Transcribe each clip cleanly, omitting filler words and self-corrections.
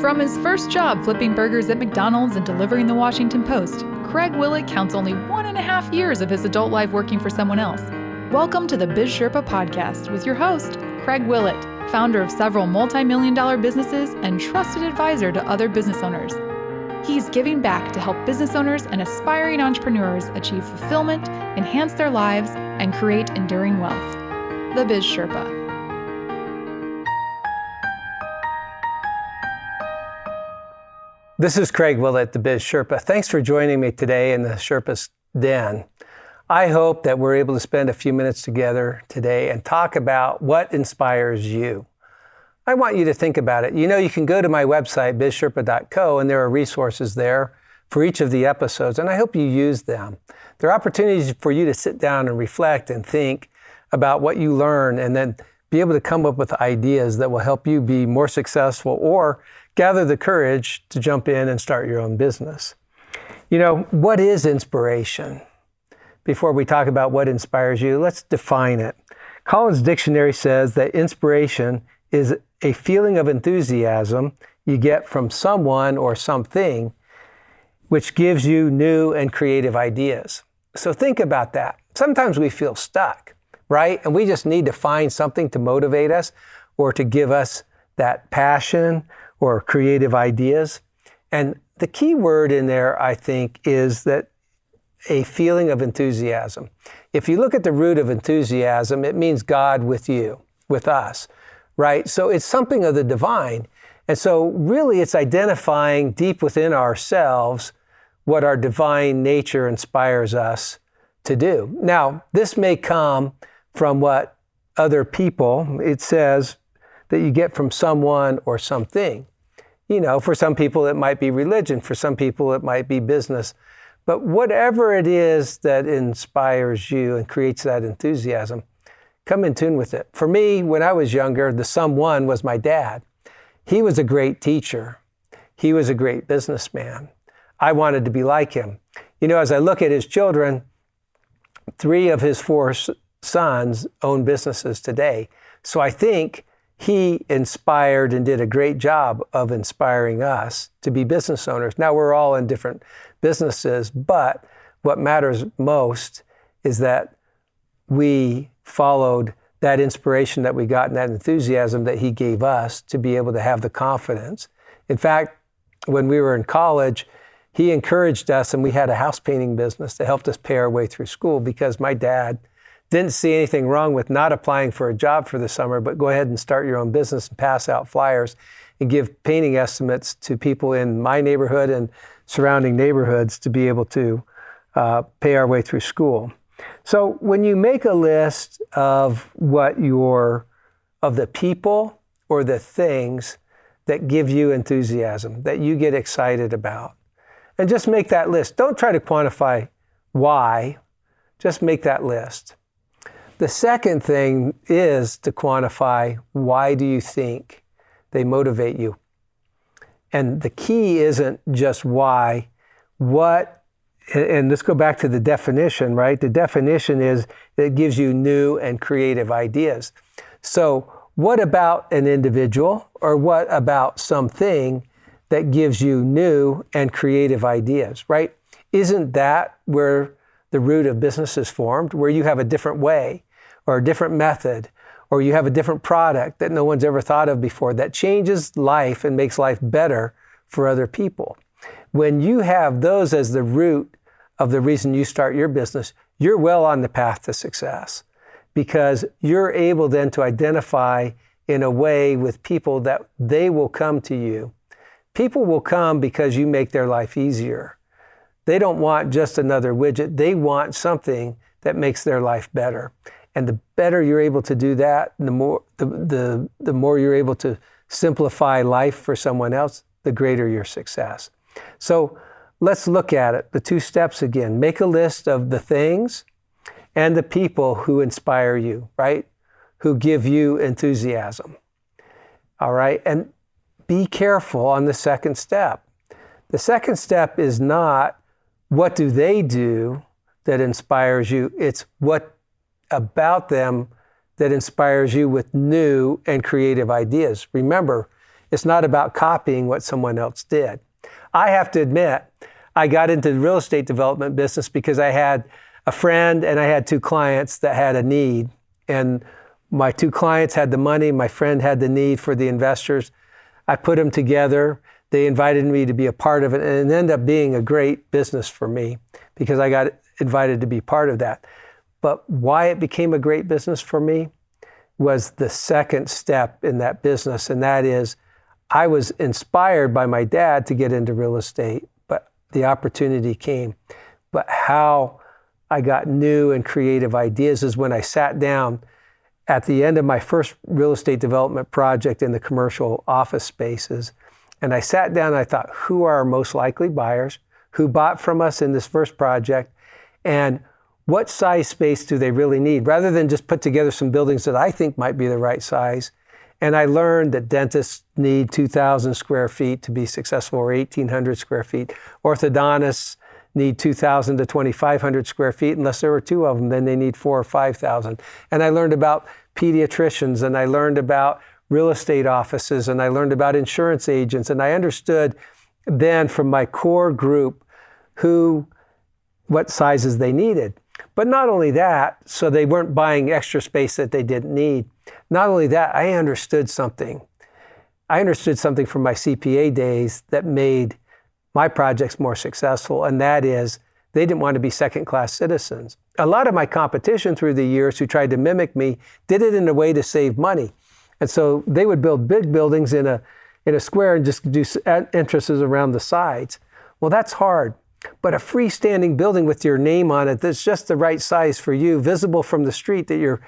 From his first job flipping burgers at McDonald's and delivering the Washington Post, Craig Willett counts only 1.5 years of his adult life working for someone else. Welcome to the Biz Sherpa podcast with your host, Craig Willett, founder of several multi-million-dollar businesses and trusted advisor to other business owners. He's giving back to help business owners and aspiring entrepreneurs achieve fulfillment, enhance their lives, and create enduring wealth. The Biz Sherpa. This is Craig Willett, the Biz Sherpa. Thanks for joining me today in the Sherpa's Den. I hope that we're able to spend a few minutes together today and talk about what inspires you. I want you to think about it. You know, you can go to my website, bizsherpa.co, and there are resources there for each of the episodes, and I hope you use them. There are opportunities for you to sit down and reflect and think about what you learn and then be able to come up with ideas that will help you be more successful or gather the courage to jump in and start your own business. You know, what is inspiration? Before we talk about what inspires you, let's define it. Collins Dictionary says that inspiration is a feeling of enthusiasm you get from someone or something which gives you new and creative ideas. So think about that. Sometimes we feel stuck, right? And we just need to find something to motivate us or to give us that passion or creative ideas. And the key word in there, I think, is that a feeling of enthusiasm. If you look at the root of enthusiasm, it means God with you, with us, right? So it's something of the divine. And so really it's identifying deep within ourselves what our divine nature inspires us to do. Now, this may come from what other people, it says, that you get from someone or something. You know, for some people it might be religion, for some people it might be business. But whatever it is that inspires you and creates that enthusiasm, come in tune with it. For me, when I was younger, the someone was my dad. He was a great teacher. He was a great businessman. I wanted to be like him. You know, as I look at his children, 3 of his 4 sons own businesses today. So I think he inspired and did a great job of inspiring us to be business owners. Now we're all in different businesses, but what matters most is that we followed that inspiration that we got and that enthusiasm that he gave us to be able to have the confidence. In fact, when we were in college, he encouraged us, and we had a house painting business that helped us pay our way through school because my dad didn't see anything wrong with not applying for a job for the summer, but go ahead and start your own business and pass out flyers and give painting estimates to people in my neighborhood and surrounding neighborhoods to be able to pay our way through school. So when you make a list of of the people or the things that give you enthusiasm, that you get excited about, and just make that list. Don't try to quantify why, just make that list. The second thing is to quantify why do you think they motivate you. And the key isn't just why, and let's go back to the definition, right? The definition is it gives you new and creative ideas. So what about an individual or what about something that gives you new and creative ideas, right? Isn't that where the root of business is formed, where you have a different way or a different method, or you have a different product that no one's ever thought of before that changes life and makes life better for other people? When you have those as the root of the reason you start your business, you're well on the path to success because you're able then to identify in a way with people that they will come to you. People will come because you make their life easier. They don't want just another widget. They want something that makes their life better. And the better you're able to do that, the more you're able to simplify life for someone else, the greater your success. So let's look at it. The 2 steps again. Make a list of the things and the people who inspire you, right? Who give you enthusiasm. All right? And be careful on the second step. The second step is not what do they do that inspires you. It's what about them that inspires you with new and creative ideas. Remember, It's not about copying what someone else did. I have to admit, I got into the real estate development business because I had a friend and I had two clients that had a need. And my two clients had the money, my friend had the need for the investors. I put them together. They invited me to be a part of it, and it ended up being a great business for me because I got invited to be part of that. But why it became a great business for me was the second step in that business, and that is I was inspired by my dad to get into real estate, but the opportunity came. But how I got new and creative ideas is when I sat down at the end of my first real estate development project in the commercial office spaces. And I sat down and I thought, who are our most likely buyers? Who bought from us in this first project? And what size space do they really need? Rather than just put together some buildings that I think might be the right size. And I learned that dentists need 2,000 square feet to be successful, or 1,800 square feet. Orthodontists need 2,000 to 2,500 square feet. Unless there were two of them, then they need 4,000 or 5,000. And I learned about pediatricians, and I learned about real estate offices, and I learned about insurance agents. And I understood then from my core group what sizes they needed. But not only that, so they weren't buying extra space that they didn't need. Not only that, I understood something. I understood something from my CPA days that made my projects more successful, and that is they didn't want to be second-class citizens. A lot of my competition through the years who tried to mimic me did it in a way to save money. And so they would build big buildings in a square and just do entrances around the sides. Well, that's hard. But a freestanding building with your name on it that's just the right size for you, visible from the street that your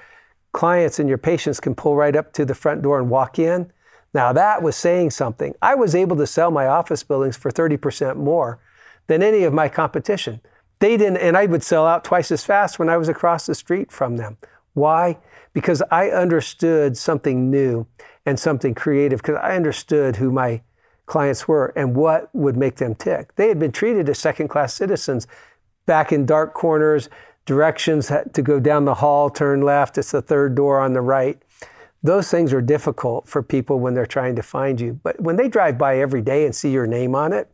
clients and your patients can pull right up to the front door and walk in. Now that was saying something. I was able to sell my office buildings for 30% more than any of my competition. They didn't, and I would sell out twice as fast when I was across the street from them. Why? Because I understood something new and something creative, because I understood who my clients were and what would make them tick. They had been treated as second-class citizens back in dark corners, directions to go down the hall, turn left, it's the third door on the right. Those things are difficult for people when they're trying to find you. But when they drive by every day and see your name on it,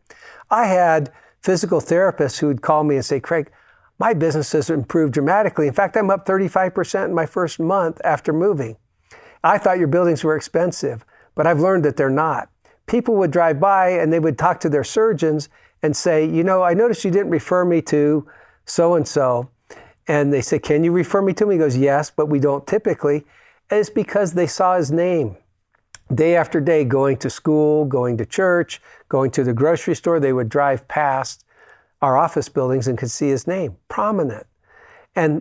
I had physical therapists who would call me and say, Craig, my business has improved dramatically. In fact, I'm up 35% in my first month after moving. I thought your buildings were expensive, but I've learned that they're not. People would drive by and they would talk to their surgeons and say, I noticed you didn't refer me to so-and-so. And they say, can you refer me to him? He goes, yes, but we don't typically. And it's because they saw his name day after day, going to school, going to church, going to the grocery store. They would drive past our office buildings and could see his name, prominent. And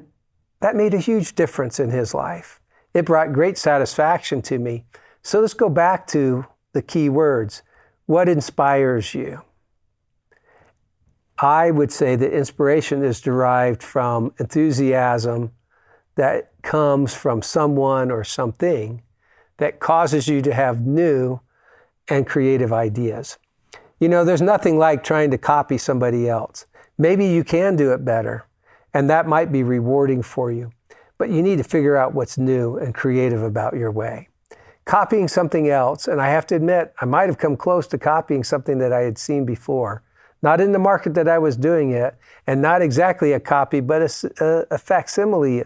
that made a huge difference in his life. It brought great satisfaction to me. So let's go back to the key words. What inspires you? I would say that inspiration is derived from enthusiasm that comes from someone or something that causes you to have new and creative ideas. There's nothing like trying to copy somebody else. Maybe you can do it better, and that might be rewarding for you. But you need to figure out what's new and creative about your way. Copying something else, and I have to admit, I might have come close to copying something that I had seen before. Not in the market that I was doing it, and not exactly a copy, but a facsimile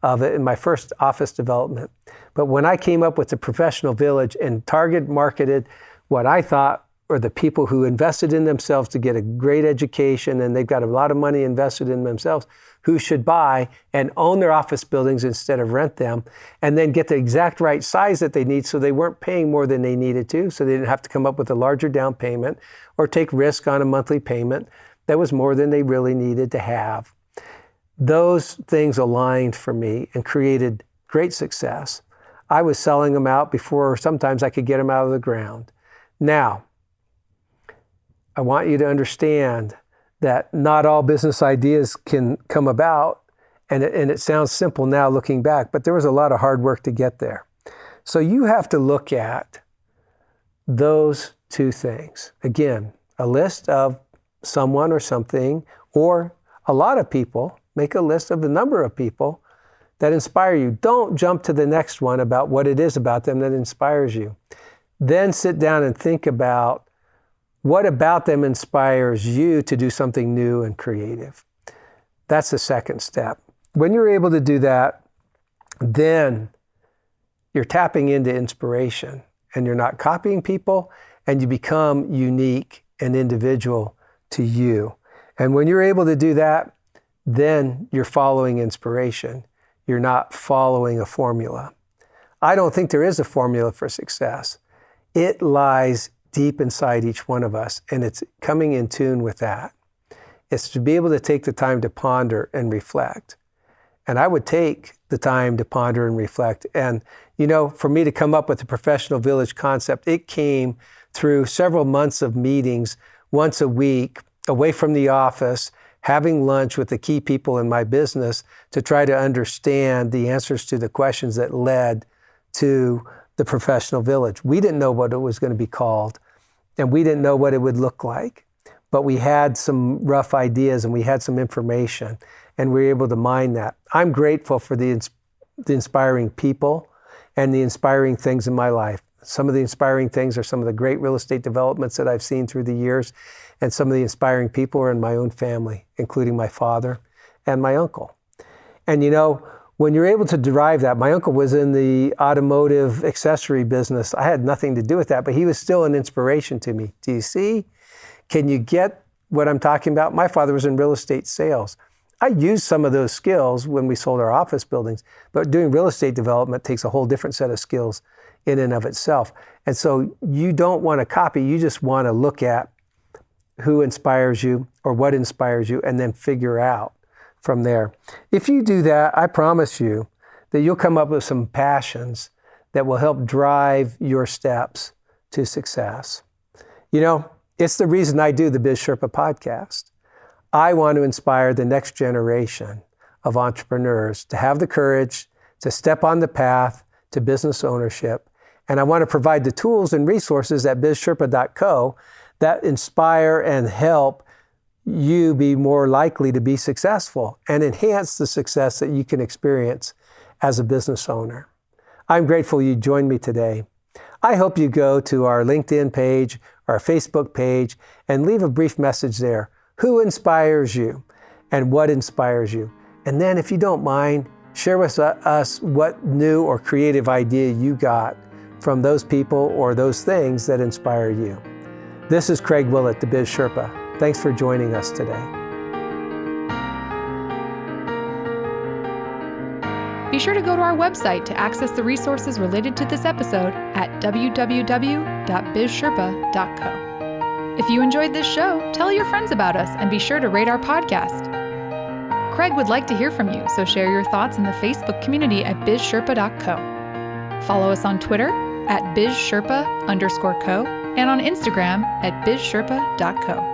of it in my first office development. But when I came up with the professional village and target marketed what I thought were the people who invested in themselves to get a great education, and they've got a lot of money invested in themselves, who should buy and own their office buildings instead of rent them, and then get the exact right size that they need so they weren't paying more than they needed to, so they didn't have to come up with a larger down payment or take risk on a monthly payment that was more than they really needed to have. Those things aligned for me and created great success. I was selling them out before sometimes I could get them out of the ground. Now, I want you to understand that not all business ideas can come about, and it sounds simple now looking back, but there was a lot of hard work to get there. So you have to look at those two things. Again, a list of someone or something, or a lot of people. Make a list of the number of people that inspire you. Don't jump to the next one about what it is about them that inspires you. then sit down and think about what about them inspires you to do something new and creative. That's the second step. When you're able to do that, then you're tapping into inspiration and you're not copying people, and you become unique and individual to you. And when you're able to do that, then you're following inspiration. You're not following a formula. I don't think there is a formula for success. It lies deep inside each one of us, and it's coming in tune with that. It's to be able to take the time to ponder and reflect. And I would take the time to ponder and reflect. And, for me to come up with the professional village concept, it came through several months of meetings once a week, away from the office, having lunch with the key people in my business to try to understand the answers to the questions that led to the professional village. We didn't know what it was going to be called, and we didn't know what it would look like, but we had some rough ideas and we had some information, and we were able to mine that. I'm grateful for the inspiring people and the inspiring things in my life. Some of the inspiring things are some of the great real estate developments that I've seen through the years, and some of the inspiring people are in my own family, including my father and my uncle. And when you're able to derive that, my uncle was in the automotive accessory business. I had nothing to do with that, but he was still an inspiration to me. Do you see? Can you get what I'm talking about? My father was in real estate sales. I used some of those skills when we sold our office buildings, but doing real estate development takes a whole different set of skills in and of itself. And so you don't want to copy, you just want to look at who inspires you or what inspires you and then figure out from there. If you do that, I promise you that you'll come up with some passions that will help drive your steps to success. It's the reason I do the Biz Sherpa podcast. I want to inspire the next generation of entrepreneurs to have the courage to step on the path to business ownership. And I want to provide the tools and resources at bizsherpa.co that inspire and help you be more likely to be successful and enhance the success that you can experience as a business owner. I'm grateful you joined me today. I hope you go to our LinkedIn page, our Facebook page, and leave a brief message there. Who inspires you and what inspires you? And then if you don't mind, share with us what new or creative idea you got from those people or those things that inspire you. This is Craig Willett, the Biz Sherpa. Thanks for joining us today. Be sure to go to our website to access the resources related to this episode at www.bizsherpa.co. If you enjoyed this show, tell your friends about us and be sure to rate our podcast. Craig would like to hear from you, so share your thoughts in the Facebook community at bizsherpa.co. Follow us on Twitter at bizsherpa_co and on Instagram at bizsherpa.co.